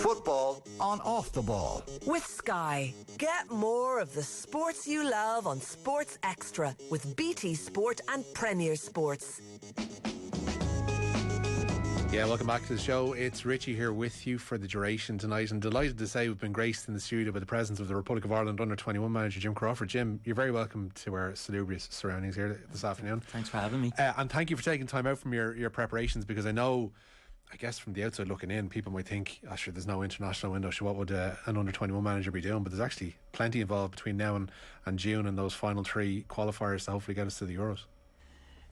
Football on Off the Ball. With Sky. Get more of the sports you love on Sports Extra with BT Sport and Premier Sports. Yeah, welcome back to the show. It's Richie here with you for the duration tonight, and delighted to say we've been graced in the studio by the presence of the Republic of Ireland under-21 manager Jim Crawford. Jim, you're very welcome to our salubrious surroundings here this afternoon. Thanks for having me. And thank you for taking time out from your preparations, because I know, I guess from the outside looking in, people might think, oh sure, there's no international window, so what would an under-21 manager be doing? But there's actually plenty involved between now and June and those final 3 qualifiers to hopefully get us to the Euros.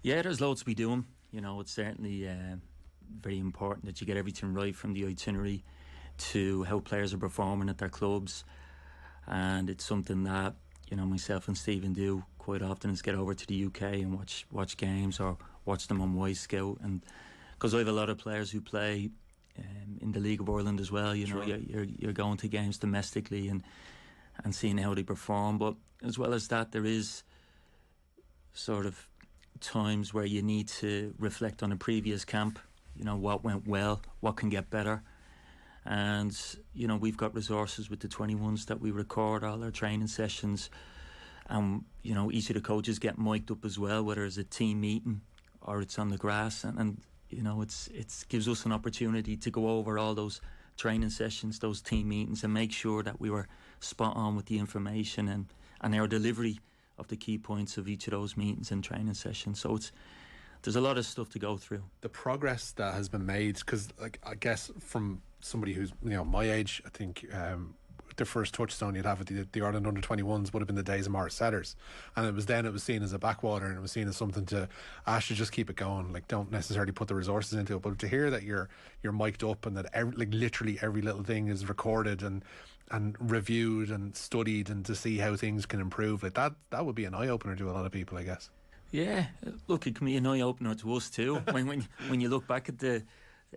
Yeah, there's loads to be doing. You know, it's certainly very important that you get everything right, from the itinerary to how players are performing at their clubs. And it's something that, you know, myself and Stephen do quite often, is get over to the UK and watch games or watch them on Y Scout. And because I have a lot of players who play in the League of Ireland as well, you know, you're going to games domestically and seeing how they perform. But as well as that, there is sort of times where you need to reflect on a previous camp. You know, what went well, what can get better. And, you know, we've got resources with the 21s that we record all our training sessions. And, you know, each of the coaches get mic'd up as well, whether it's a team meeting or it's on the grass. And you know, it gives us an opportunity to go over all those training sessions, those team meetings, and make sure that we were spot on with the information and our delivery of the key points of each of those meetings and training sessions. So there's a lot of stuff to go through. The progress that has been made, because like, I guess from somebody who's, you know, my age, I think the first touchstone you'd have with the Ireland under-21s would have been the days of Morris Setters, and it was seen as a backwater, and it was seen as something to just keep it going, like don't necessarily put the resources into it. But to hear that you're mic'd up and that literally every little thing is recorded and reviewed and studied, and to see how things can improve, like that would be an eye-opener to a lot of people, I guess. Yeah, look, it can be an eye-opener to us too when you look back at the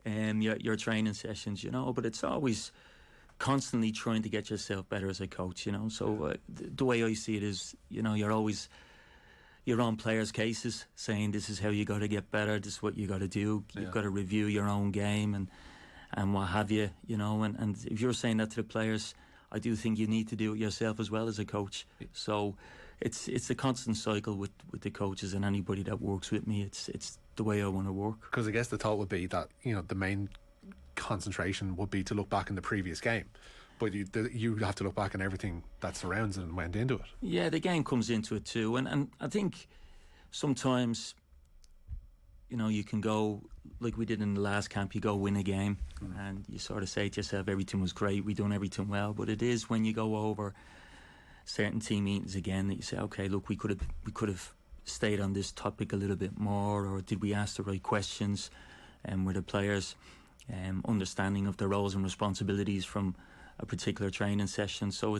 your training sessions, you know. But it's always constantly trying to get yourself better as a coach, you know. So the way I see it is, you know, you're on players' cases, saying this is how you got to get better, this is what you got to do. You've got to review your own game and what have you, you know. And if you're saying that to the players, I do think you need to do it yourself as well as a coach. So it's a constant cycle with the coaches and anybody that works with me. It's the way I want to work. Because I guess the thought would be that, you know, the main concentration would be to look back in the previous game, but you have to look back on everything that surrounds it and went into it. Yeah, the game comes into it too, and I think sometimes, you know, you can go like we did in the last camp, you go win a game and you sort of say to yourself, everything was great, we done everything well. But it is when you go over certain team meetings again that you say, okay, look, we could have stayed on this topic a little bit more, or did we ask the right questions, and were the players understanding of their roles and responsibilities from a particular training session. So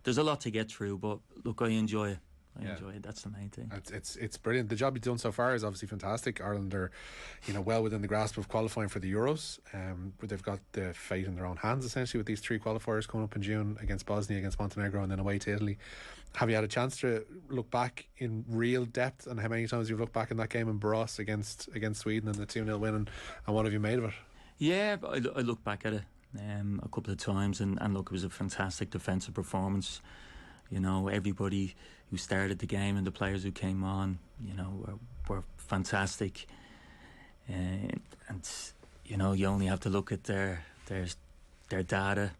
there's a lot to get through, but look, I enjoy it. I enjoy it. That's the main thing. It's brilliant. The job you've done so far is obviously fantastic. Ireland are, you know, well within the grasp of qualifying for the Euros, but they've got the fate in their own hands essentially with these 3 qualifiers coming up in June against Bosnia, against Montenegro, and then away to Italy. Have you had a chance to look back in real depth, and how many times you've looked back in that game in Borås against Sweden and the 2-0 win, and what have you made of it? Yeah, I look back at it a couple of times, and look, it was a fantastic defensive performance. You know, everybody who started the game and the players who came on, you know, were fantastic. And you know, you only have to look at their data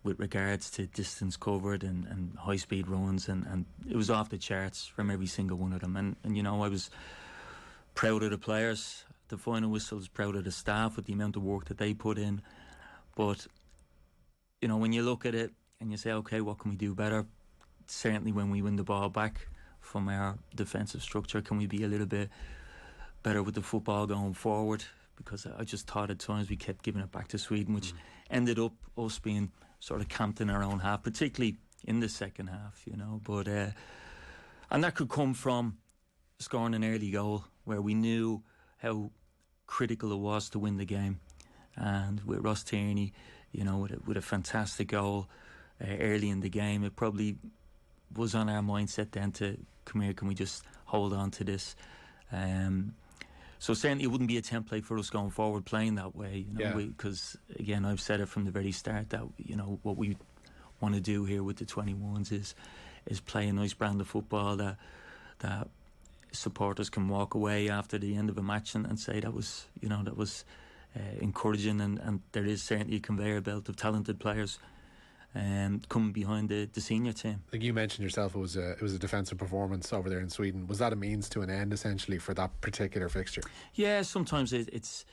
with regards to distance covered and high speed runs, and it was off the charts from every single one of them. And you know, I was proud of the players. The final whistle is proud of the staff with the amount of work that they put in. But you know, when you look at it and you say, okay, what can we do better? Certainly when we win the ball back from our defensive structure, can we be a little bit better with the football going forward? Because I just thought at times we kept giving it back to Sweden, which ended up us being sort of camped in our own half, particularly in the second half, you know. But and that could come from scoring an early goal where we knew how critical it was to win the game. And with Ross Tierney, you know, with a fantastic goal early in the game, it probably was on our mindset then to, come here, can we just hold on to this? So certainly it wouldn't be a template for us going forward playing that way, because again, I've said it from the very start that what we want to do here with the 21s is play a nice brand of football that supporters can walk away after the end of a match and say that was encouraging, and there is certainly a conveyor belt of talented players coming behind the senior team. Like you mentioned yourself, it was a defensive performance over there in Sweden. Was that a means to an end essentially for that particular fixture? Yeah, sometimes it's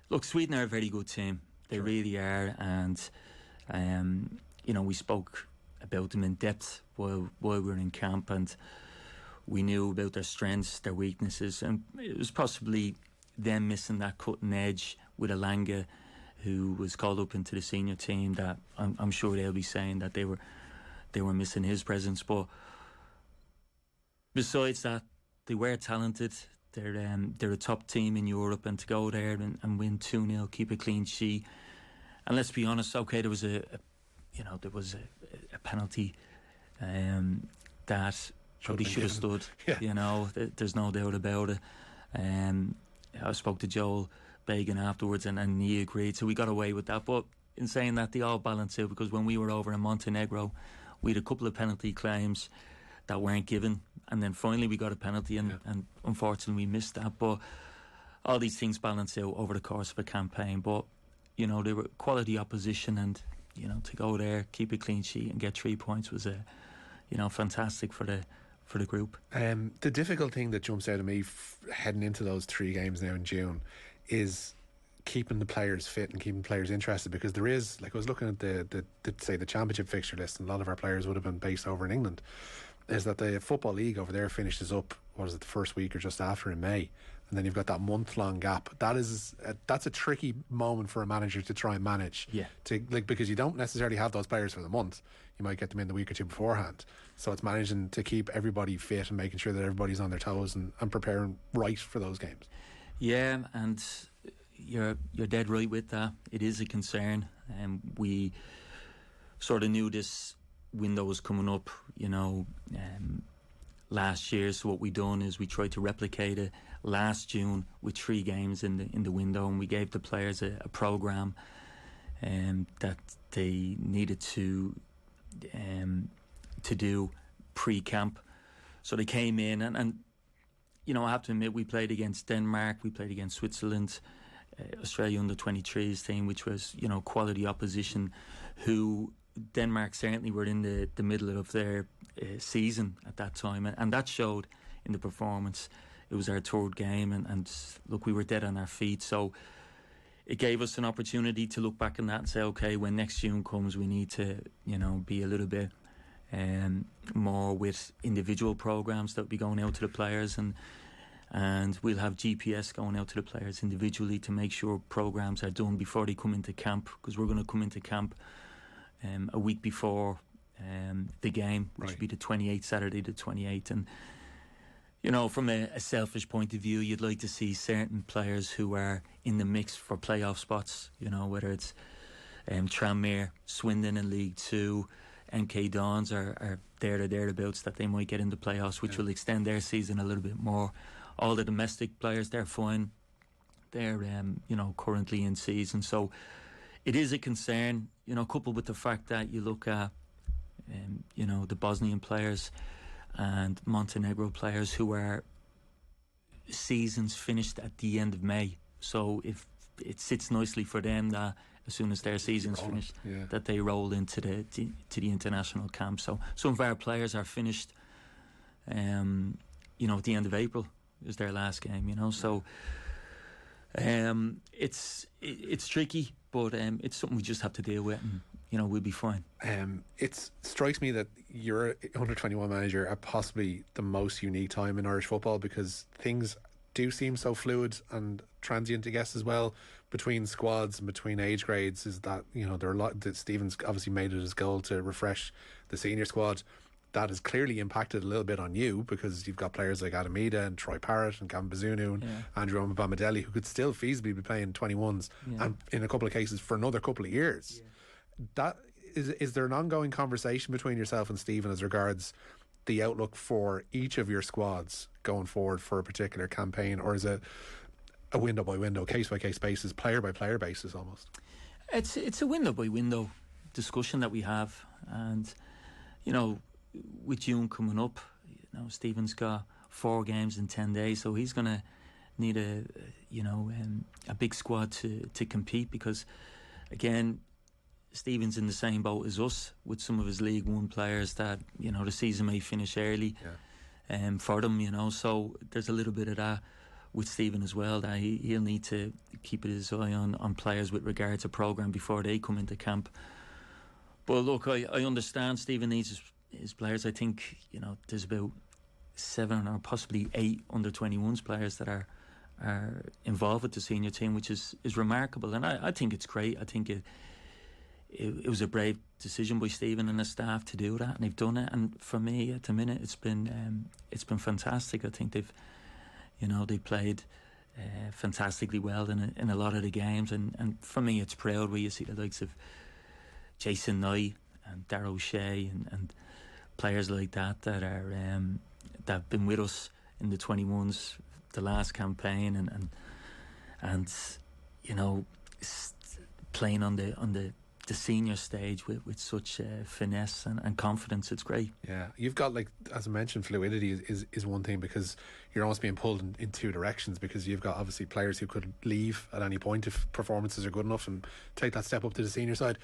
look, Sweden are a very good team. They really are, and we spoke about them in depth while we were in camp, and we knew about their strengths, their weaknesses, and it was possibly them missing that cutting edge with Alanga, who was called up into the senior team, that I'm sure they'll be saying that they were missing his presence. But besides that, they were talented. They're a top team in Europe, and to go there and win 2-0, keep a clean sheet, and let's be honest, okay, there was a penalty that probably should have stood. Yeah. There's no doubt about it. I spoke to Joel Bagan afterwards, and he agreed, so we got away with that. But in saying that, they all balance out, because when we were over in Montenegro, we had a couple of penalty claims that weren't given, and then finally we got a penalty, and unfortunately we missed that. But all these things balance out over the course of a campaign. But they were quality opposition, and to go there, keep a clean sheet and get 3 points was fantastic for the group. The difficult thing that jumps out of me heading into those 3 games now in June is keeping the players fit and keeping players interested, because there is, like, I was looking at the championship fixture list, and a lot of our players would have been based over in England, is that the Football League over there finishes up, the first week or just after in May, and then you've got that month-long gap. That's a tricky moment for a manager to try and manage. Yeah. Because you don't necessarily have those players for the month. You might get them in the week or two beforehand. So it's managing to keep everybody fit and making sure that everybody's on their toes and preparing right for those games. Yeah, and you're dead right with that. It is a concern, and we sort of knew this window was coming up, last year. So what we done is we tried to replicate it last June with 3 games in the window, and we gave the players a programme that they needed to do pre-camp. So they came in, and I have to admit, we played against Denmark, we played against Switzerland, Australia under-23s team, which was quality opposition, who Denmark certainly were in the middle of their season at that time, and that showed in the performance. It was our 3rd game, and look, we were dead on our feet, so it gave us an opportunity to look back on that and say, okay, when next June comes, we need to be a little bit more with individual programs that will be going out to the players, and we'll have GPS going out to the players individually to make sure programs are done before they come into camp, because we're going to come into camp a week before the game, which would be the 28th, Saturday the 28th. And from a selfish point of view, you'd like to see certain players who are in the mix for playoff spots, whether it's Tranmere, Swindon in League 2, MK Dons are there or thereabouts, that they might get into playoffs, which will extend their season a little bit more. All the domestic players, they're fine. They're currently in season, so it is a concern, coupled with the fact that you look at the Bosnian players and Montenegro players who are seasons finished at the end of May. So if it sits nicely for them that as soon as their season's finished, that they roll into the international camp. So some of our players are finished, at the end of April is their last game. So it's tricky, but it's something we just have to deal with, and we'll be fine. It strikes me that you're under-21 manager at possibly the most unique time in Irish football, because things do seem so fluid and transient, I guess, as well, between squads and between age grades. Is that there are a lot that Stephen's obviously made it his goal to refresh the senior squad. That has clearly impacted a little bit on you, because you've got players like Adamida and Troy Parrott and Gavin Bazunu and Andrew Omabamidele who could still feasibly be playing 21s and in a couple of cases for another couple of years. That is there an ongoing conversation between yourself and Stephen as regards the outlook for each of your squads going forward for a particular campaign, or is it a window by window, case by case basis, player by player basis almost? It's a window by window discussion that we have, and with June coming up, Stephen's got 4 games in 10 days, so he's going to need a big squad to compete, because again, Stephen's in the same boat as us with some of his League One players that the season may finish early for them, so there's a little bit of that with Stephen as well, that he'll need to keep his eye on players with regard to programme before they come into camp. But look, I understand Stephen needs his players. I think there's about 7 or possibly 8 under-21s players that are involved with the senior team, which is remarkable, and I think it's great. I think it was a brave decision by Stephen and his staff to do that, and they've done it. And for me, at the minute, it's been fantastic. I think they've played fantastically well in a lot of the games, and for me, it's proud where you see the likes of Jason Knight and Darrow Shea and players like that that have been with us in the 21s the last campaign, and playing on the senior stage with such finesse and confidence. It's great. Yeah, you've got, like, as I mentioned, fluidity is one thing, because you're almost being pulled in 2 directions, because you've got obviously players who could leave at any point if performances are good enough and take that step up to the senior side.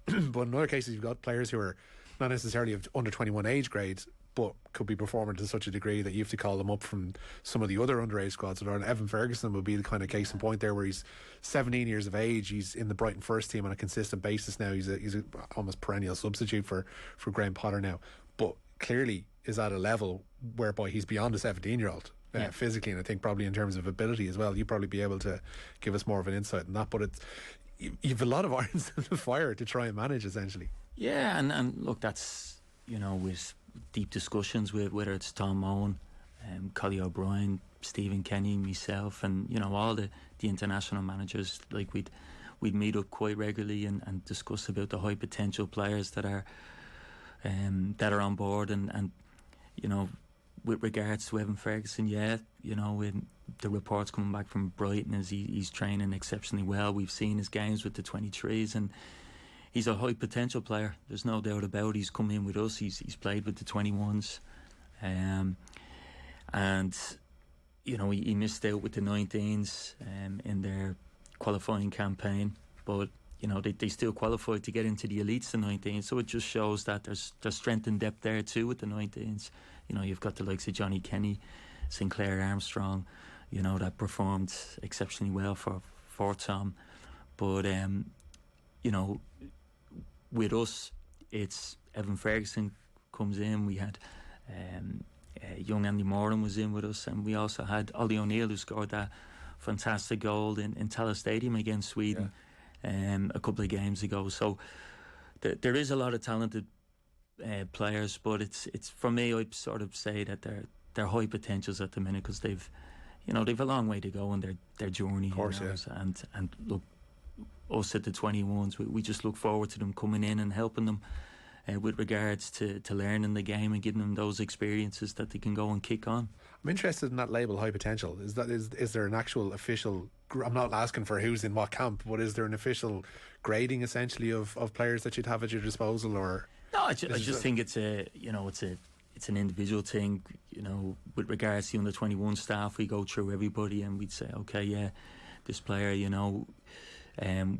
But in other cases, you've got players who are not necessarily of under 21 age grades, but could be performing to such a degree that you have to call them up from some of the other underage squads. And Evan Ferguson would be the kind of case in point there, where he's 17 years of age, he's in the Brighton first team on a consistent basis now. He's a almost perennial substitute for Graham Potter now, but clearly is at a level whereby he's beyond a 17-year-old physically, and I think probably in terms of ability as well. You'd probably be able to give us more of an insight on that, but you've a lot of irons in the fire to try and manage, essentially. Yeah, and look, that's with deep discussions with whether it's Tom Mohan, Collie O'Brien, Stephen Kenny, myself, and all the international managers. Like we'd meet up quite regularly and discuss about the high potential players that are on board, and with regards to Evan Ferguson, when the reports coming back from Brighton is he's training exceptionally well. We've seen his games with the 23s, and he's a high potential player. There's no doubt about it. He's come in with us. He's played with the 21s, and he missed out with the 19s in their qualifying campaign, but they still qualified to get into the elites, the 19s. So it just shows that there's strength and depth there too with the 19s. You've got the likes of Johnny Kenny, Sinclair Armstrong, that performed exceptionally well for Tom. But with us, it's Evan Ferguson comes in. We had young Andy Moran was in with us, and we also had Ollie O'Neill, who scored that fantastic goal in Tallaght Stadium against Sweden a couple of games ago. So there is a lot of talented players, but it's for me, I'd sort of say that they're high potentials at the minute, because they've a long way to go in their journey. Of course, and look, us at the 21s, we just look forward to them coming in and helping them with regards to learning the game and giving them those experiences that they can go and kick on. I'm interested in that label, high potential. Is there an actual official, I'm not asking for who's in what camp, but is there an official grading essentially of players that you'd have at your disposal? Or no, I just think it's an individual thing. With regards to the under 21 staff, we go through everybody and we'd say, okay, this player,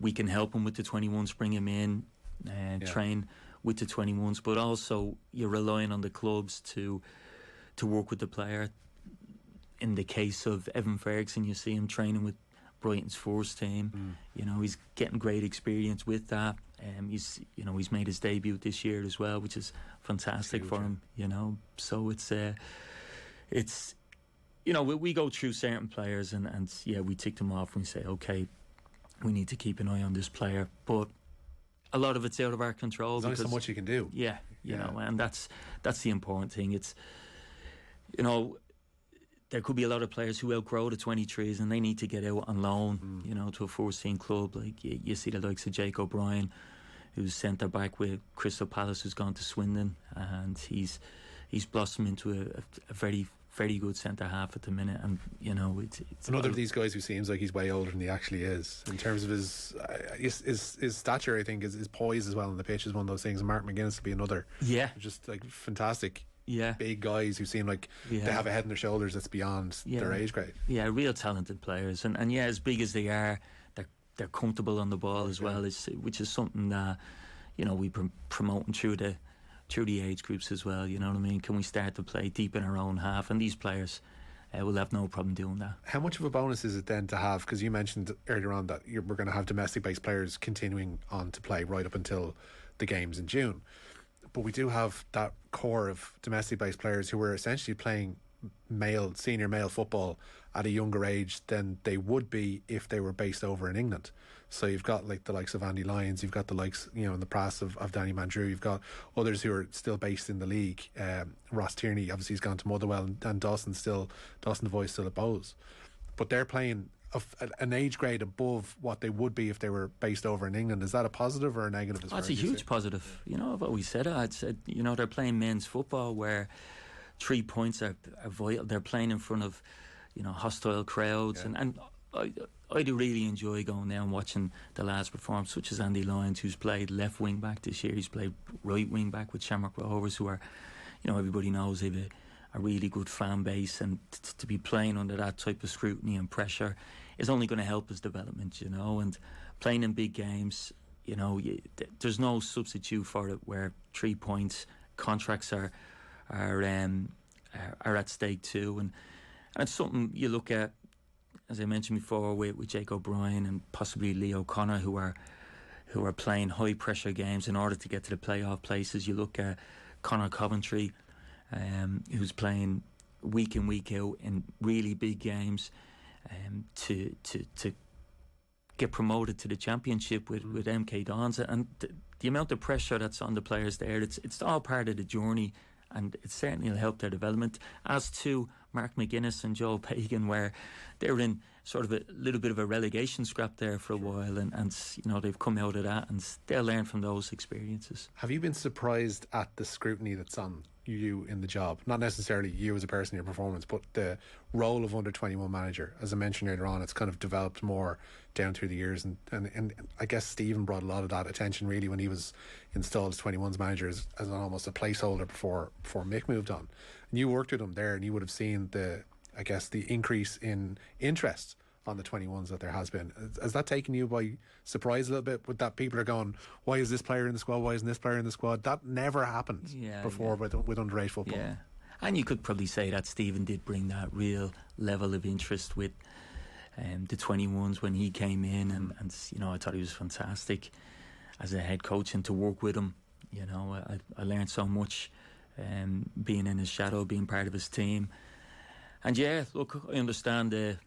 we can help him with the 21s, bring him in and train with the 21s, but also you're relying on the clubs to work with the player. In the case of Evan Ferguson, you see him training with Brighton's first team. He's getting great experience with that. He's made his debut this year as well, which is fantastic for him. So it's we go through certain players and we tick them off and we say, okay, we need to keep an eye on this player, but a lot of it's out of our control. There's only so much you can do. Yeah, and that's the important thing. It's there could be a lot of players who outgrow the 23s and they need to get out on loan, to a first team club. Like you see the likes of Jake O'Brien, who's centre back with Crystal Palace, who's gone to Swindon, and he's he's blossomed into a very, very good centre half at the minute, and you know it's another of these guys who seems like he's way older than he actually is in terms of his stature. I think his poise as well on the pitch is one of those things. And Mark McGuinness will be another. Yeah, just like fantastic. Yeah, big guys who seem like they have a head on their shoulders that's beyond their age grade. Yeah, real talented players, and yeah, as big as they are, they're comfortable on the ball as well, which is something that you know we promoting through the age groups as well. You know what I mean? Can we start to play deep in our own half? And these players will have no problem doing that. How much of a bonus is it then to have? Because you mentioned earlier on that we're going to have domestic-based players continuing on to play right up until the games in June. But we do have that core of domestic-based players who are essentially playing senior male football at a younger age than they would be if they were based over in England. So you've got like the likes of Andy Lyons, you've got the likes, you know, in the past of Danny Mandrew, you've got others who are still based in the league. Ross Tierney, obviously, he's gone to Motherwell, and Dawson DeVoy still at Bowes. But they're playing an age grade above what they would be if they were based over in England. Is that a positive or a negative? It's a huge positive. You know, I've always said it. I'd said, you know, they're playing men's football where 3 points are vital. They're playing in front of, you know, hostile crowds, and I do really enjoy going there and watching the lads perform, such as Andy Lyons, who's played left wing back this year. He's played right wing back with Shamrock Rovers, who are, you know, everybody knows they've a really good fan base, and to be playing under that type of scrutiny and pressure is only going to help his development, you know. And playing in big games, you know, there's no substitute for it. Where 3 points, contracts are at stake too, and it's something you look at, as I mentioned before, with Jake O'Brien and possibly Lee O'Connor, who are playing high pressure games in order to get to the playoff places. You look at Conor Coventry, who's playing week in, week out in really big games, to get promoted to the championship with MK Dons, and the amount of pressure that's on the players there, it's all part of the journey, and it certainly will help their development. As to Mark McGuinness and Joel Pagan, where they were in sort of a little bit of a relegation scrap there for a while, and you know, they've come out of that and they'll learn from those experiences. Have you been surprised at the scrutiny that's on you in the job? Not necessarily you as a person, your performance, but the role of under-21 manager. As I mentioned earlier on, it's kind of developed more down through the years, and I guess Stephen brought a lot of that attention really when he was installed as 21's manager as almost a placeholder before Mick moved on. And you worked with him there, and you would have seen the increase in interest on the 21s that there has been. Has that taken you by surprise a little bit, with that people are going, why is this player in the squad, why isn't this player in the squad? That never happened before with underage football. Yeah, and you could probably say that Stephen did bring that real level of interest with the 21s when he came in, and you know, I thought he was fantastic as a head coach, and to work with him, you know, I learned so much being in his shadow, being part of his team. And yeah, look, I understand the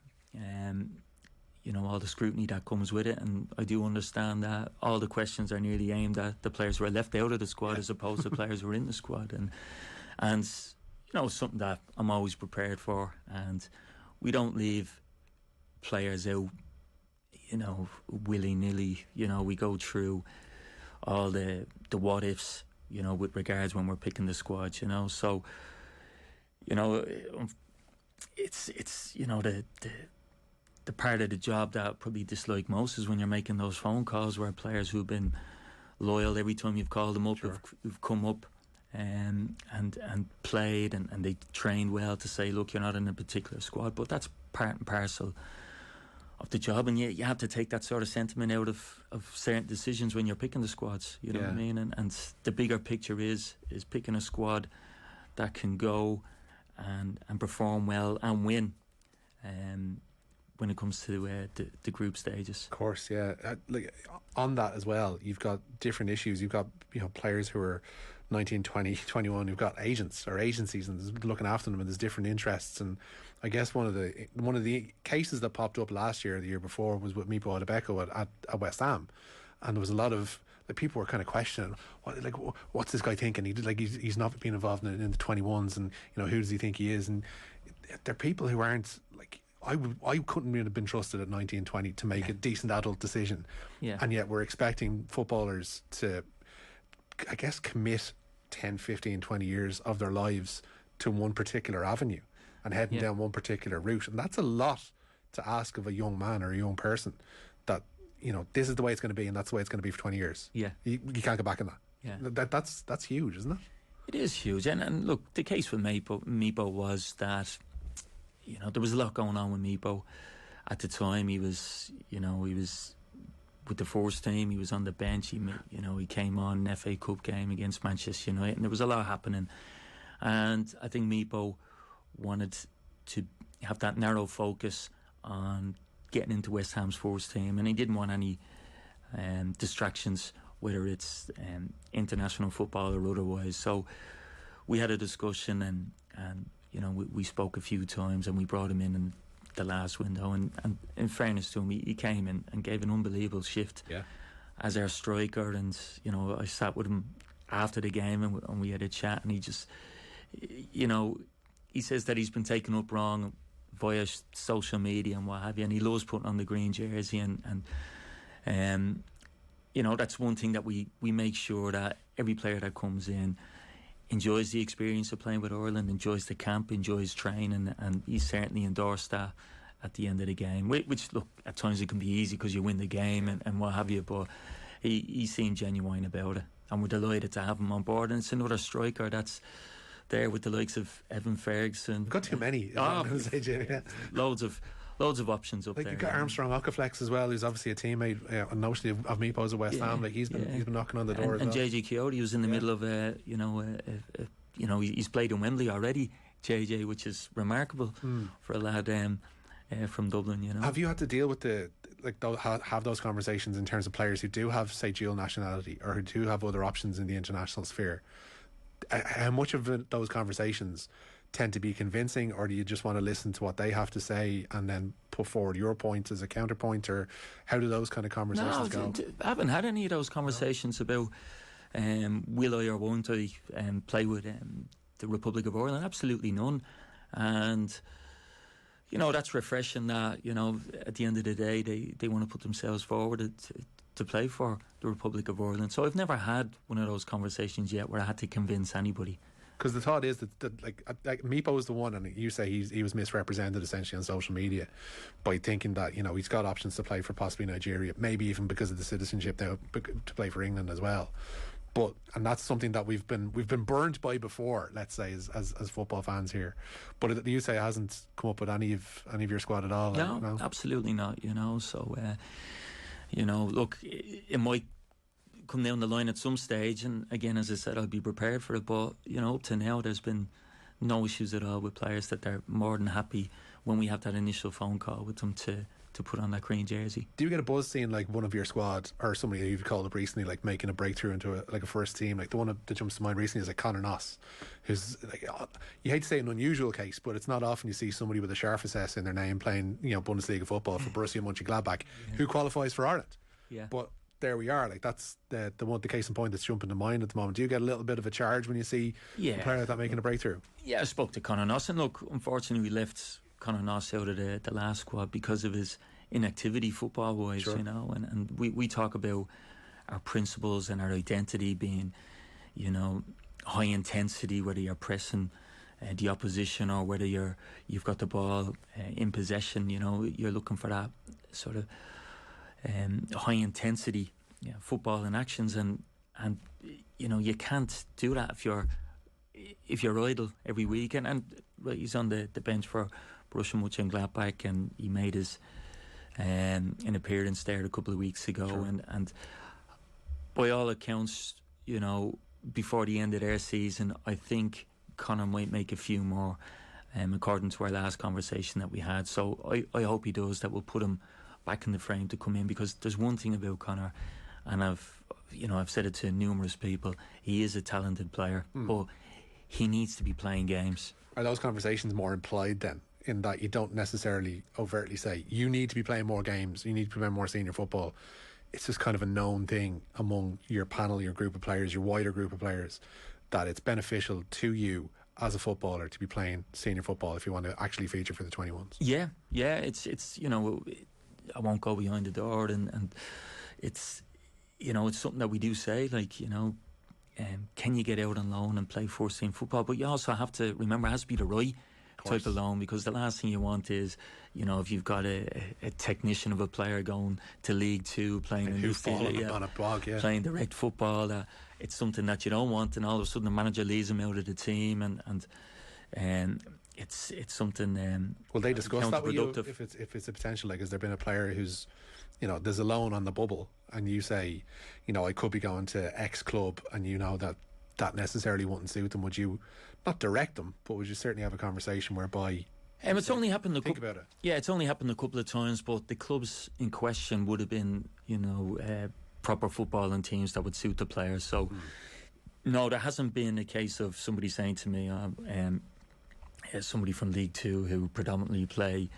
you know, all the scrutiny that comes with it, and I do understand that all the questions are nearly aimed at the players who are left out of the squad as opposed to players who are in the squad, and you know, something that I'm always prepared for, and we don't leave players out, you know, willy-nilly. You know, we go through all the what ifs, you know, with regards when we're picking the squad, you know. So, you know, it's you know, the part of the job that I probably dislike most is when you're making those phone calls where players who've been loyal every time you've called them up, who've come up and played and they trained well, to say, look, you're not in a particular squad. But that's part and parcel of the job, and you have to take that sort of sentiment out of certain decisions when you're picking the squads, you know what I mean? And the bigger picture is picking a squad that can go and perform well and win when it comes to the group stages. Of course, yeah. Like on that as well, you've got different issues. You've got, you know, players who are 19, 20, 21 who've got agents or agencies and looking after them, and there's different interests. And I guess one of the cases that popped up last year or the year before was with Mipo at West Ham, and there was a lot of people were kind of questioning what's this guy thinking? He's not been involved in the 21s, and you know, who does he think he is? And they're people who aren't like, I couldn't have been trusted at 19, 20 to make a decent adult decision, and yet we're expecting footballers to, I guess, commit 10, 15, 20 years of their lives to one particular avenue and heading down one particular route. And that's a lot to ask of a young man or a young person, that, you know, this is the way it's going to be and that's the way it's going to be for 20 years. Yeah. You can't go back on that. Yeah. That's huge, isn't it? It is huge. And look, the case with Mipo was that, you know, there was a lot going on with Mipo. At the time, he was with the first team. He was on the bench. He came on an FA Cup game against Manchester United, and there was a lot happening. And I think Mipo wanted to have that narrow focus on getting into West Ham's first team, and he didn't want any distractions, whether it's international football or otherwise. So we had a discussion, and you know, we spoke a few times, and we brought him in the last window, and in fairness to him, he came in and gave an unbelievable shift as our striker. And you know, I sat with him after the game, and we had a chat, and he just, you know, he says that he's been taken up wrong via social media and what have you, and he loves putting on the green jersey, and you know, that's one thing that we make sure that every player that comes in enjoys the experience of playing with Ireland, enjoys the camp, enjoys training, and he certainly endorsed that at the end of the game, which, look, at times it can be easy because you win the game and what have you, but he seemed genuine about it, and we're delighted to have him on board. And it's another striker that's there with the likes of Evan Ferguson. We've got too many. Loads of options up like there. You've got Armstrong Okaflex as well, who's obviously a teammate and notionally of Mipo's at West Ham. Like he's been knocking on the door and as well. JJ Coyote was in the middle of he's played in Wembley already, JJ, which is remarkable for a lad from Dublin. You know, have you had to deal with have those conversations in terms of players who do have, say, dual nationality or who do have other options in the international sphere? How much of those conversations tend to be convincing, or do you just want to listen to what they have to say and then put forward your point as a counterpoint, or how do those kind of conversations go? I haven't had any of those conversations about will I or won't I play with the Republic of Ireland. Absolutely none. And you know, that's refreshing that, you know, at the end of the day they want to put themselves forward to play for the Republic of Ireland. So I've never had one of those conversations yet where I had to convince anybody. Because the thought is that like Mipo is the one, and you say he was misrepresented essentially on social media by thinking that, you know, he's got options to play for possibly Nigeria, maybe even because of the citizenship now to play for England as well. And that's something that we've been burned by before, let's say, as football fans here. But you say it hasn't come up with any of your squad at all. No, absolutely not. You know, so you know, look, it might come down the line at some stage, and again, as I said, I'll be prepared for it. But you know, up to now, there's been no issues at all with players, that they're more than happy when we have that initial phone call with them to put on that green jersey. Do you get a buzz seeing like one of your squad or somebody that you've called up recently, like making a breakthrough into a first team? Like the one that jumps to mind recently is like Conor Noss, who's like, you hate to say an unusual case, but it's not often you see somebody with a sharp SS in their name playing, you know, Bundesliga football for Borussia Mönchengladbach, who qualifies for Ireland. Yeah. But there we are. Like that's the case in point that's jumping to mind at the moment. Do you get a little bit of a charge when you see a player like that making a breakthrough? Yeah, I spoke to Conor Noss, and look, unfortunately we left Conor Noss out of the last squad because of his inactivity football wise, you know, and we talk about our principles and our identity being, you know, high intensity, whether you're pressing the opposition or whether you've got the ball in possession. You know, you're looking for that sort of high intensity football and actions, and you know, you can't do that if you're idle every week. And well, he's on the bench for Borussia Mönchengladbach, and he made his an appearance there a couple of weeks ago, and by all accounts, you know, before the end of their season, I think Conor might make a few more, according to our last conversation that we had. So I hope he does. That will put him back in the frame to come in, because there's one thing about Conor, and I've said it to numerous people, he is a talented player, but he needs to be playing games. Are those conversations more implied then, in that you don't necessarily overtly say you need to be playing more games, you need to be playing more senior football? It's just kind of a known thing among your panel, your group of players, your wider group of players, that it's beneficial to you as a footballer to be playing senior football if you want to actually feature for the 21s. Yeah, it's you know, I won't go behind the door, and it's, you know, it's something that we do say, like, you know, can you get out on loan and play first team football? But you also have to remember, it has to be the right type of loan, because the last thing you want is, if you've got a technician of a player going to League Two, playing in this on a bog, playing direct football, it's something that you don't want, and all of a sudden the manager leaves him out of the team, and it's something. Will they discuss that with you if it's a potential? Like, has there been a player who's, there's a loan on the bubble, and you say, I could be going to X club, and that necessarily wouldn't suit them? Would you not direct them, but would you certainly have a conversation whereby it's only happened think about it? Yeah, it's only happened a couple of times, but the clubs in question would have been proper footballing teams that would suit the players. So no, there hasn't been a case of somebody saying to me, somebody from League Two who predominantly play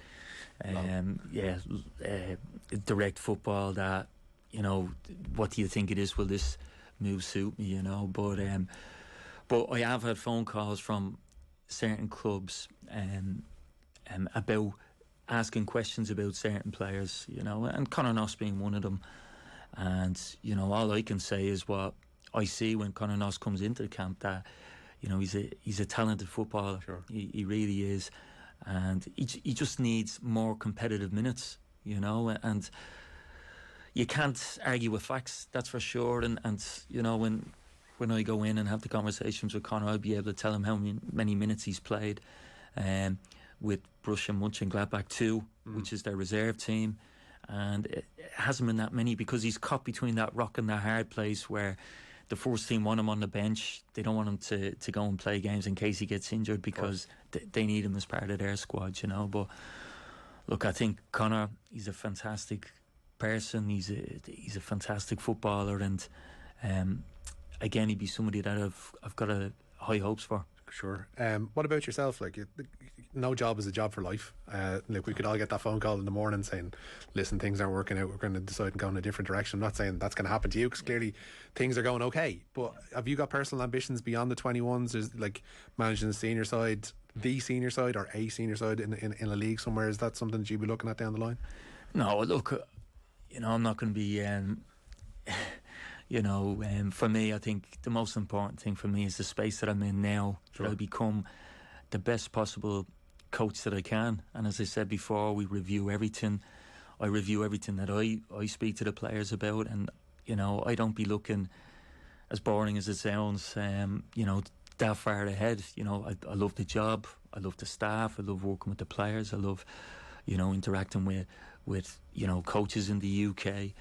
direct football, that what do you think it is, will this move suit me, but I have had phone calls from certain clubs about asking questions about certain players, and Conor Noss being one of them. And all I can say is what I see when Conor Noss comes into the camp, that he's a talented footballer. Sure. He really is, and he just needs more competitive minutes, and you can't argue with facts, that's for sure. And when I go in and have the conversations with Conor, I'll be able to tell him how many minutes he's played with Borussia Mönchengladbach 2, which is their reserve team, and it hasn't been that many, because he's caught between that rock and that hard place where the first team want him on the bench. They don't want him to go and play games in case he gets injured, because they need him as part of their squad, But look, I think Conor, he's a fantastic person. He's a fantastic footballer, and again, he'd be somebody that I've got high hopes for. Sure. What about yourself? Like, no job is a job for life. We could all get that phone call in the morning saying, listen, things aren't working out, we're going to decide and go in a different direction. I'm not saying that's going to happen to you, because clearly things are going okay, but have you got personal ambitions beyond the 21s? Is like managing the senior side or a senior side in a league somewhere? Is that something that you'd be looking at down the line? No, look, I'm not going to be for me, I think the most important thing for me is the space that I'm in now. Sure. That I become the best possible coach that I can. And as I said before, we review everything. I review everything that I speak to the players about, and I don't be looking, as boring as it sounds, that far ahead. I love the job, I love the staff, I love working with the players, I love interacting with coaches in the UK.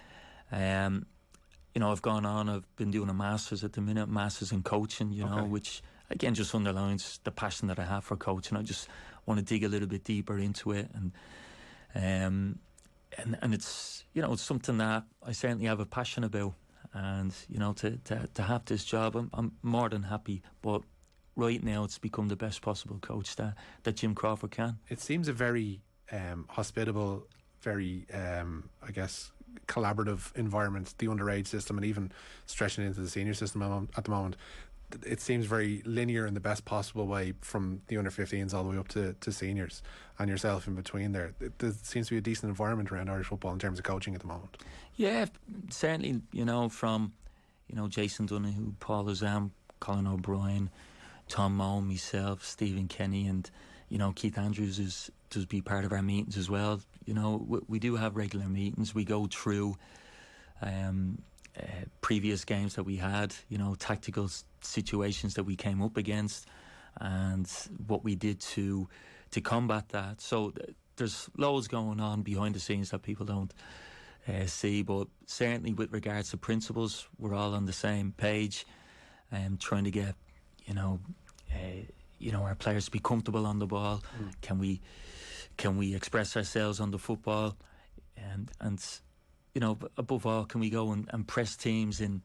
I've gone on, I've been doing a Masters at the minute, Masters in coaching, which again just underlines the passion that I have for coaching. I just want to dig a little bit deeper into it, and it's it's something that I certainly have a passion about, and to have this job, I'm more than happy. But right now, it's become the best possible coach that Jim Crawford can. It seems a very hospitable, very I guess collaborative environment, the underage system, and even stretching into the senior system at the moment. It seems very linear in the best possible way, from the under 15s all the way up to seniors, and yourself in between there. There seems to be a decent environment around Irish football in terms of coaching at the moment. Yeah, certainly, from Jason Donoghue, Paul Ozam, Colin O'Brien, Tom Moe, myself, Stephen Kenny, and Keith Andrews does be part of our meetings as well. We do have regular meetings. We go through previous games that we had, tactical situations that we came up against, and what we did to combat that. So there's loads going on behind the scenes that people don't see, but certainly with regards to principles, we're all on the same page, trying to get our players to be comfortable on the ball. Can we express ourselves on the football, and above all, can we go and press teams in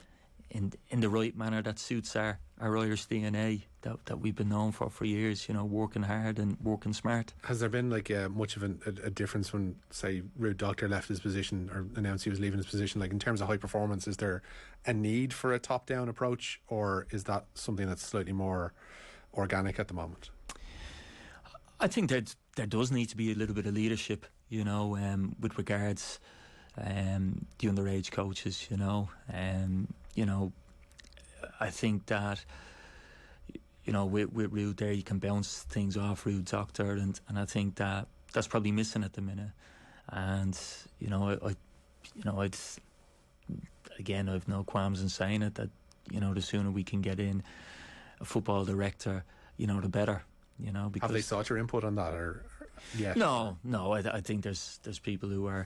the right manner that suits our Irish DNA that we've been known for years, working hard and working smart. Has there been much of a difference when, say, Ruud Doctor left his position or announced he was leaving his position? In terms of high performance, is there a need for a top-down approach, or is that something that's slightly more organic at the moment? I think that there does need to be a little bit of leadership, with regards the underage coaches. I think that, you know, with Ruud there, you can bounce things off Ruud Doctor, and I think that that's probably missing at the minute. And you know, I'd again, I've no qualms in saying it, that, you know, the sooner we can get in a football director, you know, the better. You know, because have they sought your input on that, or yeah? No. I think there's people who are,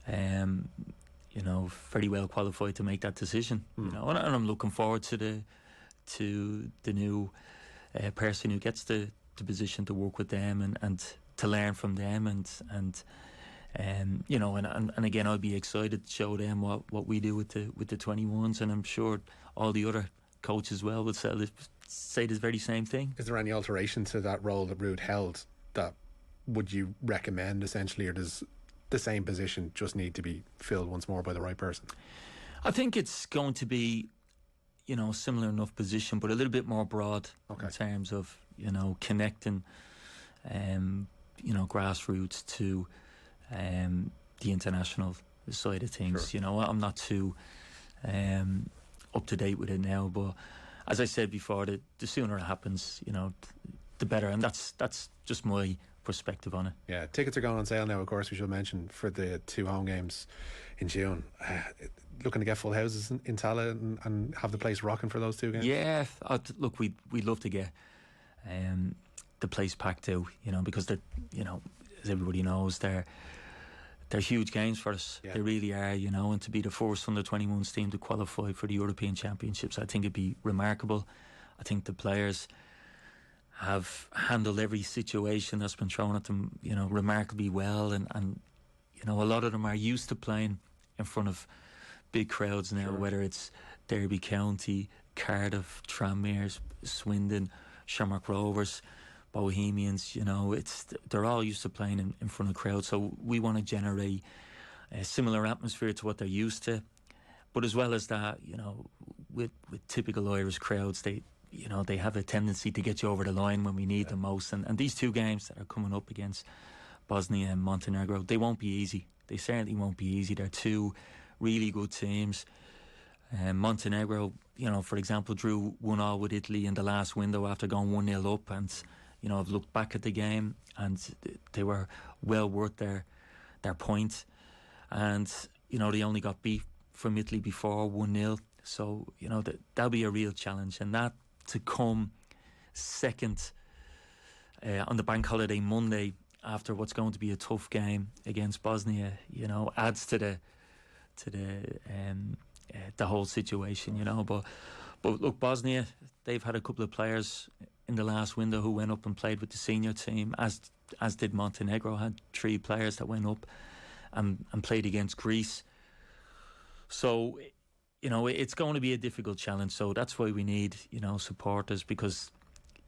you know, very well qualified to make that decision. You know, and I'm looking forward to the new person who gets the position to work with them and to learn from them and you know, and again, I'll be excited to show them what we do with the 21s, and I'm sure all the other coaches as well will say the very same thing. Is there any alteration to that role that Ruud held that would you recommend essentially, or does the same position just need to be filled once more by the right person? I think it's going to be, you know, similar enough position, but a little bit more broad in terms of, you know, connecting, you know, grassroots to the international side of things. Sure. You know, I'm not too up to date with it now, but as I said before, the sooner it happens, you know, the better, and that's just my perspective on it. Yeah, tickets are going on sale now, of course, we should mention, for the 2 home games in June. Looking to get full houses in Tala and have the place rocking for those 2 games? Yeah, look, we'd love to get the place packed out, you know, because you know, as everybody knows, they're huge games for us. Yeah. They really are, you know, and to be the first under 21s team to qualify for the European Championships, I think it'd be remarkable. I think the players have handled every situation that's been thrown at them, you know, remarkably well, and you know, a lot of them are used to playing in front of big crowds now. Sure. Whether it's Derby County, Cardiff, Tranmere, Swindon, Shamrock Rovers, Bohemians, you know, they're all used to playing in front of crowds. So we want to generate a similar atmosphere to what they're used to. But as well as that, you know, with typical Irish crowds, you know, they have a tendency to get you over the line when we need them most. And these 2 games that are coming up against Bosnia and Montenegro, they won't be easy. They certainly won't be easy. They're 2 really good teams. Montenegro, you know, for example, drew 1-1 with Italy in the last window after going 1-0 up. And, you know, I've looked back at the game and they were well worth their point. And, you know, they only got beat from Italy before, 1-0. So, you know, that'll be a real challenge. And that to come second on the bank holiday Monday after what's going to be a tough game against Bosnia, you know, adds to the whole situation, you know. But look, Bosnia, they've had a couple of players in the last window who went up and played with the senior team, as did Montenegro, had 3 players that went up and played against Greece. So, you know, it's going to be a difficult challenge. So that's why we need, you know, supporters, because,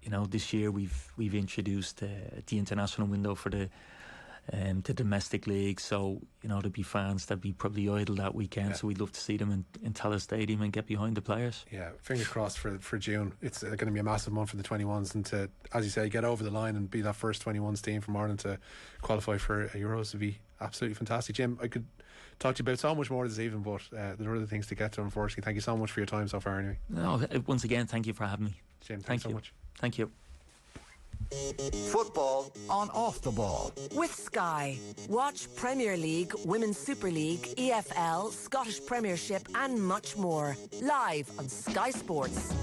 you know, this year we've introduced the international window for the domestic league. So, you know, there'll be fans that'll be probably idle that weekend. Yeah. So we'd love to see them in Tallaght Stadium and get behind the players. Yeah, fingers crossed for June. It's going to be a massive month for the 21s, and to, as you say, get over the line and be that first 21s team from Ireland to qualify for Euros would be absolutely fantastic. Jim, I could talk to you about so much more this evening, but there are other things to get to, unfortunately. Thank you so much for your time so far anyway. No, once again, thank you for having me. Jim, thanks so much. Thank you. Football on Off the Ball with Sky. Watch Premier League, Women's Super League, EFL, Scottish Premiership and much more live on Sky Sports.